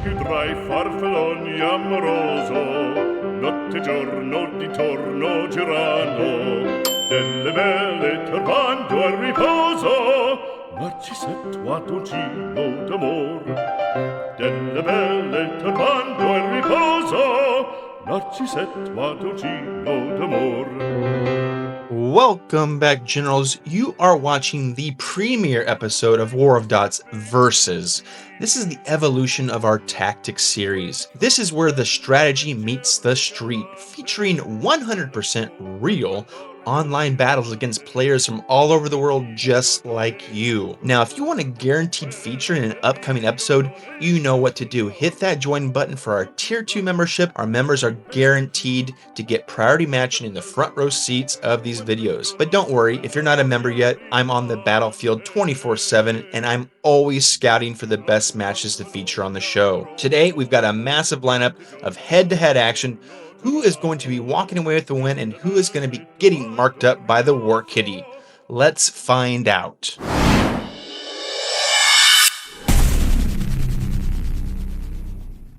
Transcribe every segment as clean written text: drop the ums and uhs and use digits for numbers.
più tra i farfalloni amoroso, notte e giorno di torno girano, delle belle turbando al riposo, Narcisetto ad un giro d'amor. Delle belle turbando al riposo, Narcisetto ad un giro d'amor. Welcome back, Generals. You are watching the premiere episode of War of Dots Versus. This is the evolution of our tactics series. This is where the strategy meets the street, featuring 100% real online battles against players from all over the world just like you. Now, if you want a guaranteed feature in an upcoming episode, you know what to do. Hit that join button for our Tier 2 membership. Our members are guaranteed to get priority matching in the front row seats of these videos. But don't worry, if you're not a member yet, I'm on the battlefield 24/7 and I'm always scouting for the best matches to feature on the show. Today, we've got a massive lineup of head-to-head action. Who is going to be walking away with the win and who is going to be getting marked up by the War Kitty? Let's find out.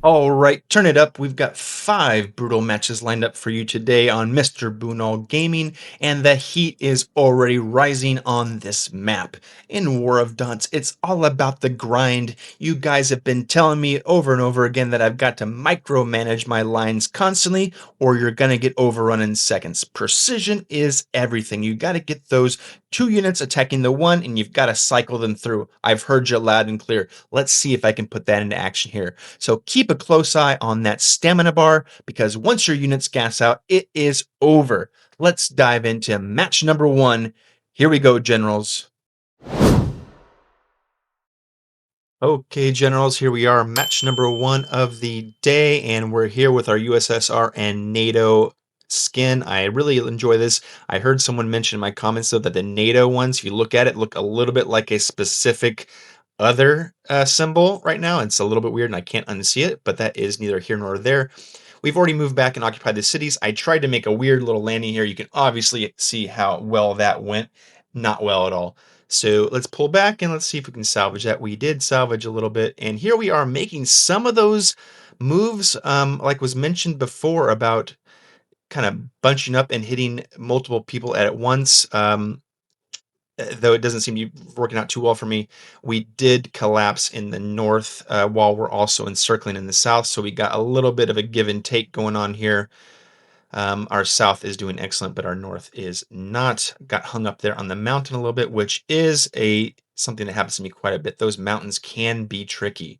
All right, turn it up. We've got 5 brutal matches lined up for you today on Mr. Bunal Gaming, and the heat is already rising on this map. In War of Dots, it's all about the grind. You guys have been telling me over and over again that I've got to micromanage my lines constantly, or you're going to get overrun in seconds. Precision is everything. You got to get those 2 units attacking the 1, and you've got to cycle them through. I've heard you loud and clear. Let's see if I can put that into action here. So keep a close eye on that stamina bar, because once your units gas out, it is over. Let's dive into match number 1. Here we go, Generals. Okay, Generals, here we are, match number 1 of the day, and we're here with our USSR and NATO skin. I really enjoy this. I heard someone mention in my comments, though, that the NATO ones, if you look at it, look a little bit like a specific other symbol right now. It's a little bit weird, and I can't unsee it, but that is neither here nor there. We've already moved back and occupied the cities. I tried to make a weird little landing here. You can obviously see how well that went. Not well at all. So let's pull back and let's see if we can salvage that. We did salvage a little bit, and here we are making some of those moves, like was mentioned before, about kind of bunching up and hitting multiple people at once. Though it doesn't seem to be working out too well for me, we did collapse in the north while we're also encircling in the south. So we got a little bit of a give and take going on here. Our south is doing excellent, but our north is not. Got hung up there on the mountain a little bit, which is something that happens to me quite a bit. Those mountains can be tricky.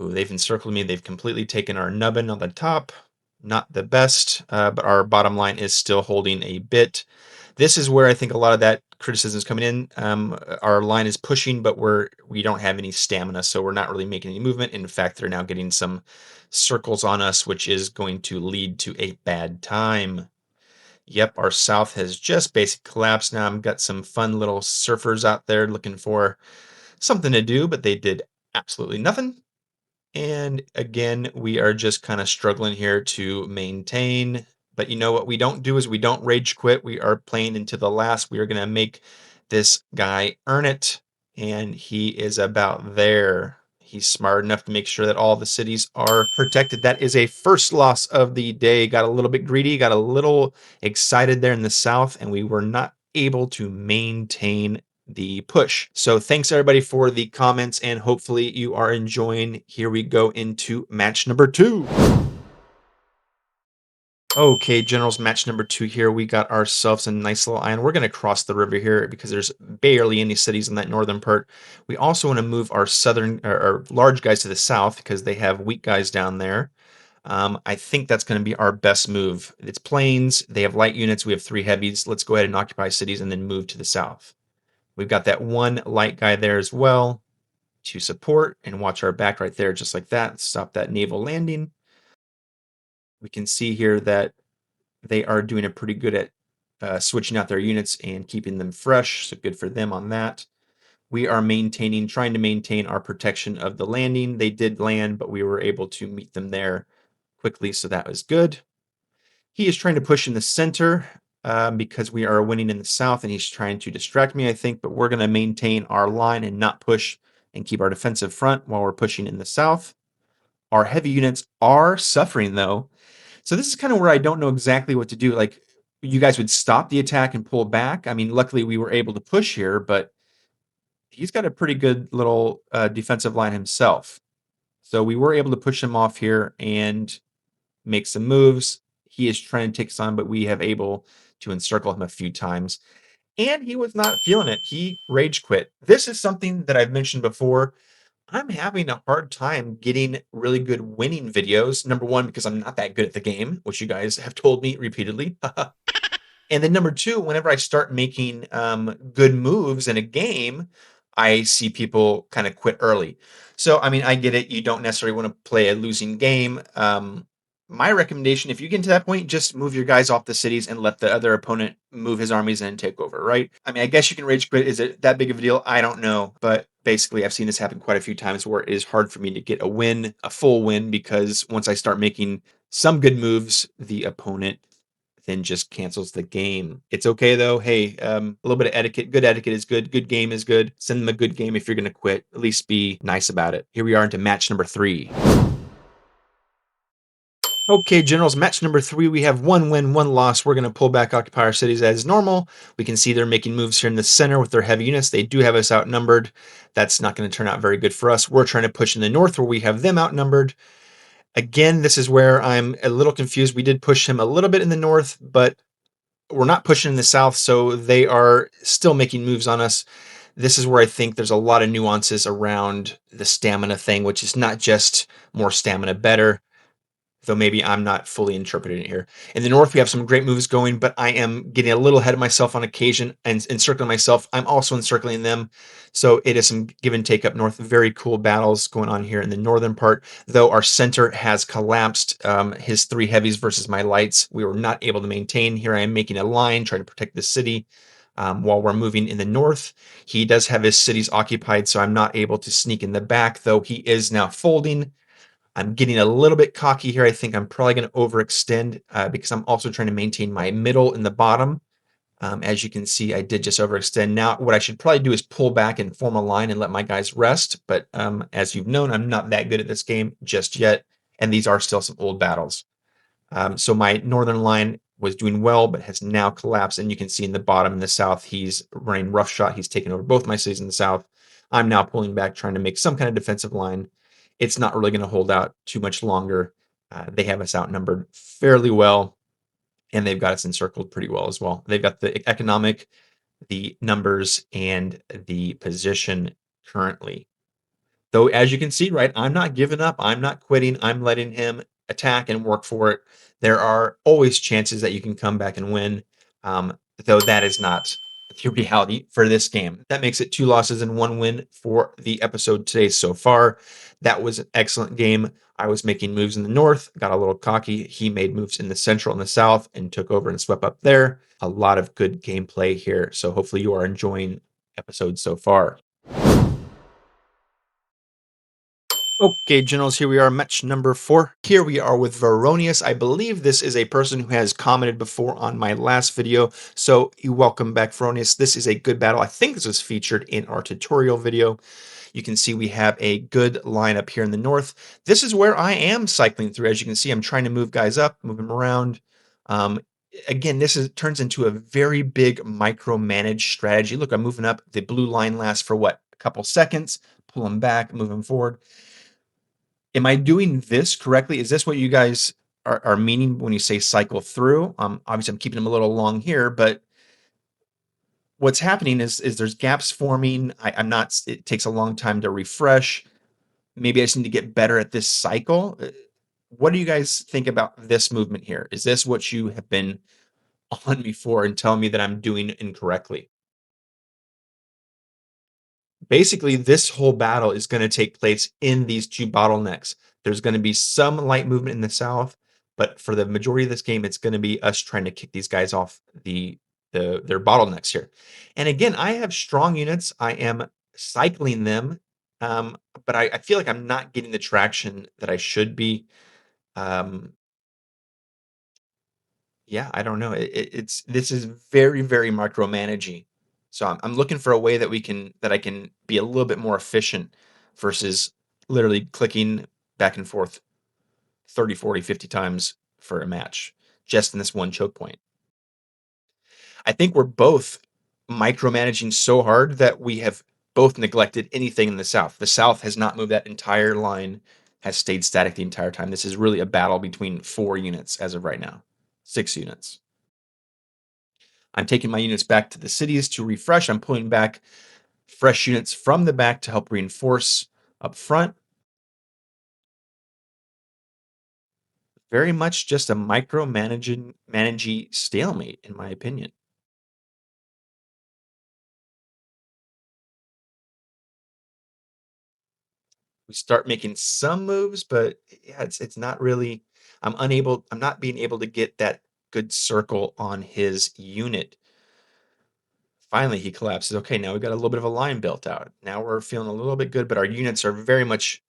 Ooh, they've encircled me. They've completely taken our nubbin on the top. Not the best, but our bottom line is still holding a bit. This is where I think a lot of that criticism is coming in. Our line is pushing, but we don't have any stamina, so we're not really making any movement. In fact, they're now getting some circles on us, which is going to lead to a bad time. Yep, our south has just basically collapsed now. I've got some fun little surfers out there looking for something to do, but they did absolutely nothing. And again, we are just kind of struggling here to maintain. But you know what we don't do is we don't rage quit. We are playing into the last. We are going to make this guy earn it. And he is about there. He's smart enough to make sure that all the cities are protected. That is a first loss of the day. Got a little bit greedy, got a little excited there in the south, and we were not able to maintain the push. So thanks everybody for the comments, and hopefully you are enjoying. Here we go into match number 2. Okay, Generals, match number 2 here. We got ourselves a nice little island. We're going to cross the river here because there's barely any cities in that northern part. We also want to move our our large guys to the south because they have weak guys down there. I think that's going to be our best move. It's plains. They have light units. We have 3 heavies. Let's go ahead and occupy cities and then move to the south. We've got that 1 light guy there as well to support and watch our back right there, just like that. Stop that naval landing. We can see here that they are doing a pretty good at switching out their units and keeping them fresh, so good for them on that. We are trying to maintain our protection of the landing. They did land, but we were able to meet them there quickly, so that was good. He is trying to push in the center because we are winning in the south, and he's trying to distract me, I think, but we're going to maintain our line and not push and keep our defensive front while we're pushing in the south. Our heavy units are suffering, though. So this is kind of where I don't know exactly what to do. Like, you guys would stop the attack and pull back. I mean, luckily we were able to push here, but he's got a pretty good little defensive line himself. So we were able to push him off here and make some moves. He is trying to take us on, but we have able to encircle him a few times. And he was not feeling it. He rage quit. This is something that I've mentioned before. I'm having a hard time getting really good winning videos. Number one, because I'm not that good at the game, which you guys have told me repeatedly. And then number two, whenever I start making good moves in a game, I see people kind of quit early. So, I mean, I get it. You don't necessarily want to play a losing game. My recommendation, if you get to that point, just move your guys off the cities and let the other opponent move his armies in and take over, right? I mean, I guess you can rage quit. Is it that big of a deal? I don't know. But basically, I've seen this happen quite a few times where it is hard for me to get a win, a full win, because once I start making some good moves, the opponent then just cancels the game. It's okay though. Hey, a little bit of etiquette. Good etiquette is good. Good game is good. Send them a good game if you're going to quit. At least be nice about it. Here we are into match number 3. Okay, generals, match number 3. We have 1 win, 1 loss. We're going to pull back occupy our cities as normal. We can see they're making moves here in the center with their heavy units. They do have us outnumbered. That's not going to turn out very good for us. We're trying to push in the north where we have them outnumbered. Again, this is where I'm a little confused. We did push him a little bit in the north, but we're not pushing in the south, so they are still making moves on us. This is where I think there's a lot of nuances around the stamina thing, which is not just more stamina better, though maybe I'm not fully interpreting it here. In the north, we have some great moves going, but I am getting a little ahead of myself on occasion and encircling myself. I'm also encircling them. So it is some give and take up north. Very cool battles going on here in the northern part, though our center has collapsed. His 3 heavies versus my lights, we were not able to maintain. Here I am making a line, trying to protect the city. While we're moving in the north, he does have his cities occupied, so I'm not able to sneak in the back, though he is now folding. I'm getting a little bit cocky here. I think I'm probably going to overextend because I'm also trying to maintain my middle in the bottom. As you can see, I did just overextend. Now, what I should probably do is pull back and form a line and let my guys rest. But as you've known, I'm not that good at this game just yet. And these are still some old battles. So my northern line was doing well, but has now collapsed. And you can see in the bottom in the south, he's running roughshod. He's taken over both my cities in the south. I'm now pulling back, trying to make some kind of defensive line. It's not really going to hold out too much longer. They have us outnumbered fairly well, and they've got us encircled pretty well as well. They've got the economic, the numbers, and the position currently. Though, as you can see, right, I'm not giving up. I'm not quitting. I'm letting him attack and work for it. There are always chances that you can come back and win, though that is not the reality for this game. That makes it 2 losses and 1 win for the episode today so far. That was an excellent game. I was making moves in the north, got a little cocky. He made moves in the central and the south and took over and swept up there. A lot of good gameplay here. So hopefully you are enjoying episodes so far. Okay, generals, here we are, match number 4. Here we are with Veronius. I believe this is a person who has commented before on my last video, so welcome back, Veronius. This is a good battle. I think this was featured in our tutorial video. You can see we have a good lineup here in the north. This is where I am cycling through. As you can see, I'm trying to move guys up, move them around. Again, turns into a very big micromanaged strategy. Look, I'm moving up. The blue line lasts for what? A couple seconds. Pull them back, move them forward. Am I doing this correctly? Is this what you guys are meaning when you say cycle through? Obviously, I'm keeping them a little long here, but what's happening is there's gaps forming. I'm not. It takes a long time to refresh. Maybe I just need to get better at this cycle. What do you guys think about this movement here? Is this what you have been on me for and telling me that I'm doing incorrectly? Basically, this whole battle is going to take place in these 2 bottlenecks. There's going to be some light movement in the south, but for the majority of this game, it's going to be us trying to kick these guys off their bottlenecks here. And again, I have strong units. I am cycling them, but I feel like I'm not getting the traction that I should be. Um, yeah, I don't know. This is very, very micromanaging. So I'm looking for a way that I can be a little bit more efficient versus literally clicking back and forth 30, 40, 50 times for a match just in this one choke point. I think we're both micromanaging so hard that we have both neglected anything in the South. The South has not moved. That entire line has stayed static the entire time. This is really a battle between 4 units as of right now, 6 units. I'm taking my units back to the cities to refresh. I'm pulling back fresh units from the back to help reinforce up front. Very much just a micromanaging stalemate, in my opinion. We start making some moves, but yeah, it's not really. I'm not being able to get that good circle on his unit. Finally, he collapses. Okay, now we've got a little bit of a line built out. Now we're feeling a little bit good, but our units are very much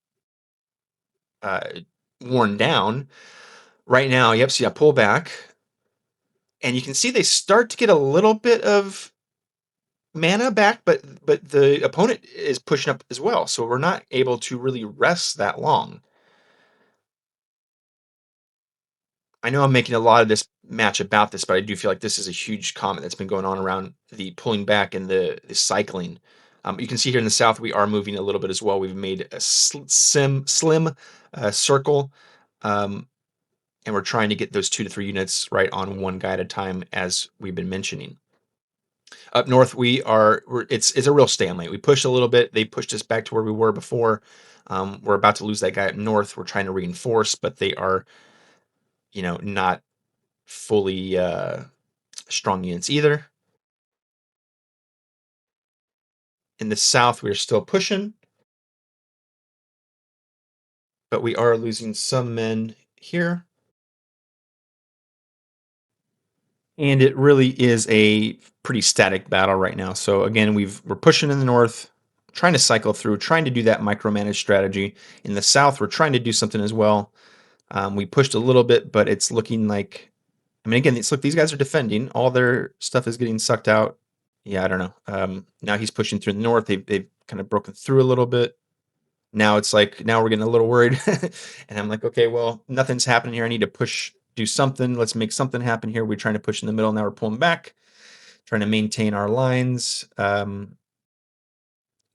uh, worn down. Right now, yep, see, I pull back, and you can see they start to get a little bit of mana back, but the opponent is pushing up as well, so we're not able to really rest that long. I know I'm making a lot of this match about this, but I do feel like this is a huge comment that's been going on around the pulling back and the cycling. You can see here in the south we are moving a little bit as well. We've made a slim circle, um, and we're trying to get those 2 to 3 units right on one guy at a time, as we've been mentioning. Up north, it's a real stalemate. We pushed a little bit. They pushed us back to where we were before. We're about to lose that guy up north. We're trying to reinforce, but they are, not fully strong units either. In the south, we're still pushing, but we are losing some men here. And it really is a pretty static battle right now. So again, we're pushing in the north, trying to cycle through, trying to do that micromanage strategy. In the south, we're trying to do something as well. We pushed a little bit, but it's looking like, I mean, again, look, these guys are defending. All their stuff is getting sucked out. Yeah, I don't know. Now he's pushing through the north. They've kind of broken through a little bit. Now it's like, now we're getting a little worried. And I'm like, okay, well, nothing's happening here. I need to do something. Let's make something happen here. We're trying to push in the middle. Now we're pulling back, trying to maintain our lines. Then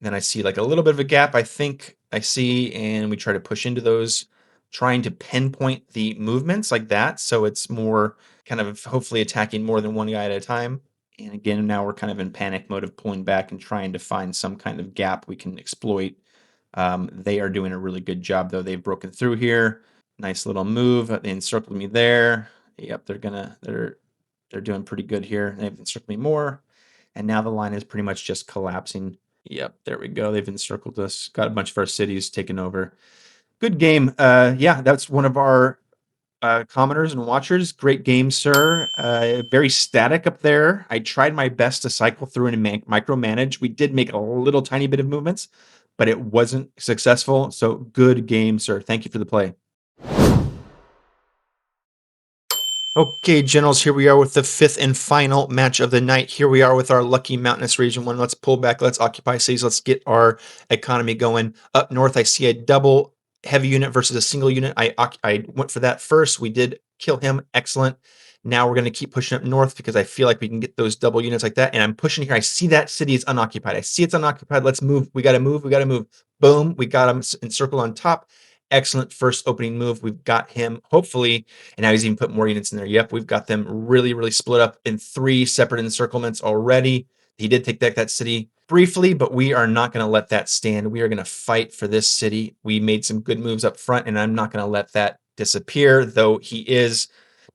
I see like a little bit of a gap, I think I see, and we try to push into those, trying to pinpoint the movements like that. So it's more kind of hopefully attacking more than one guy at a time. And again, now we're kind of in panic mode of pulling back and trying to find some kind of gap we can exploit. They are doing a really good job, though. They've broken through here. Nice little move. They encircled me there. Yep, they're doing pretty good here. They've encircled me more, and now the line is pretty much just collapsing. Yep, there we go. They've encircled us. Got a bunch of our cities taken over. Good game. Yeah, that's one of our commenters and watchers. Great game, sir. Very static up there. I tried my best to cycle through and micromanage. We did make a little tiny bit of movements, but it wasn't successful. So good game, sir. Thank you for the play. Okay, generals, here we are with the 5th and final match of the night. Here we are with our lucky mountainous region 1. Let's pull back. Let's occupy cities. Let's get our economy going. Up north, I see a double heavy unit versus a single unit. I went for that first. We did kill him. Excellent. Now we're going to keep pushing up north because I feel like we can get those double units like that. And I'm pushing here. I see that city is unoccupied. I see it's unoccupied. Let's move. We got to move. We got to move. Boom. We got him encircled on top. Excellent first opening move. We've got him, hopefully, and now he's even put more units in there. Yep, we've got them really, really split up in 3 separate encirclements already. He did take back that city briefly, but we are not going to let that stand. We are going to fight for this city. We made some good moves up front, and I'm not going to let that disappear, though he is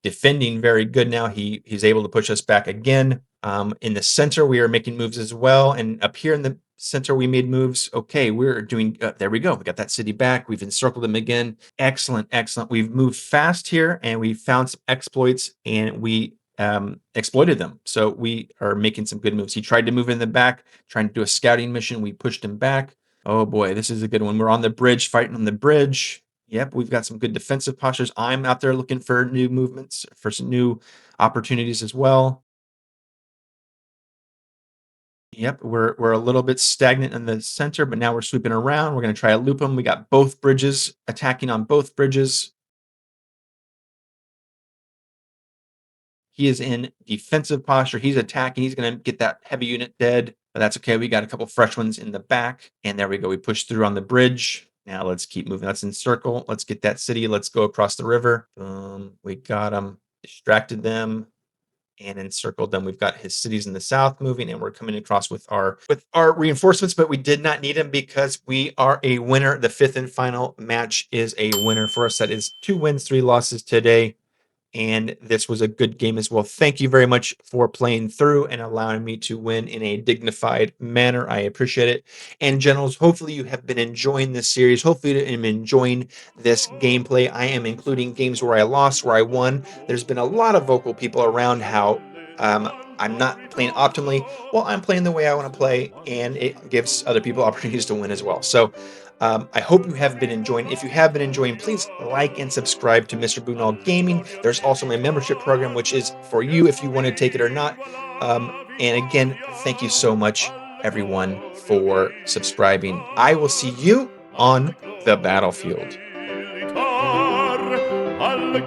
defending very good now. He's able to push us back again. In the center, we are making moves as well, and up here in the center, we made moves. Okay, we're doing, there we go. We got that city back. We've encircled them again. Excellent, excellent. We've moved fast here, and we found some exploits, and we exploited them. So we are making some good moves. He tried to move in the back, trying to do a scouting mission. We pushed him back. Oh boy, this is a good one. We're on the bridge, fighting on the bridge. Yep, we've got some good defensive postures. I'm out there looking for new movements, for some new opportunities as well. Yep, we're a little bit stagnant in the center, but now we're sweeping around. We're going to try to loop them. We got both bridges attacking on both bridges. He is in defensive posture. He's attacking. He's going to get that heavy unit dead, but that's okay. We got a couple fresh ones in the back, and there we go. We push through on the bridge. Now let's keep moving. Let's encircle. Let's get that city. Let's go across the river. Boom. We got them. Distracted them and encircled them. We've got his cities in the south moving, and we're coming across with our reinforcements, but we did not need them because we are a winner. The fifth and final match is a winner for us. That is 2 wins, 3 losses today. And this was a good game as well. Thank you very much for playing through and allowing me to win in a dignified manner. I appreciate it. And generals, hopefully you have been enjoying this series. Hopefully you have been enjoying this gameplay. I am including games where I lost, where I won. There's been a lot of vocal people around how I'm not playing optimally. Well, I'm playing the way I want to play, and it gives other people opportunities to win as well. So I hope you have been enjoying. If you have been enjoying, please like and subscribe to Mr. Bunal Gaming. There's also my membership program, which is for you if you want to take it or not. And again, thank you so much, everyone, for subscribing. I will see you on the battlefield. Alle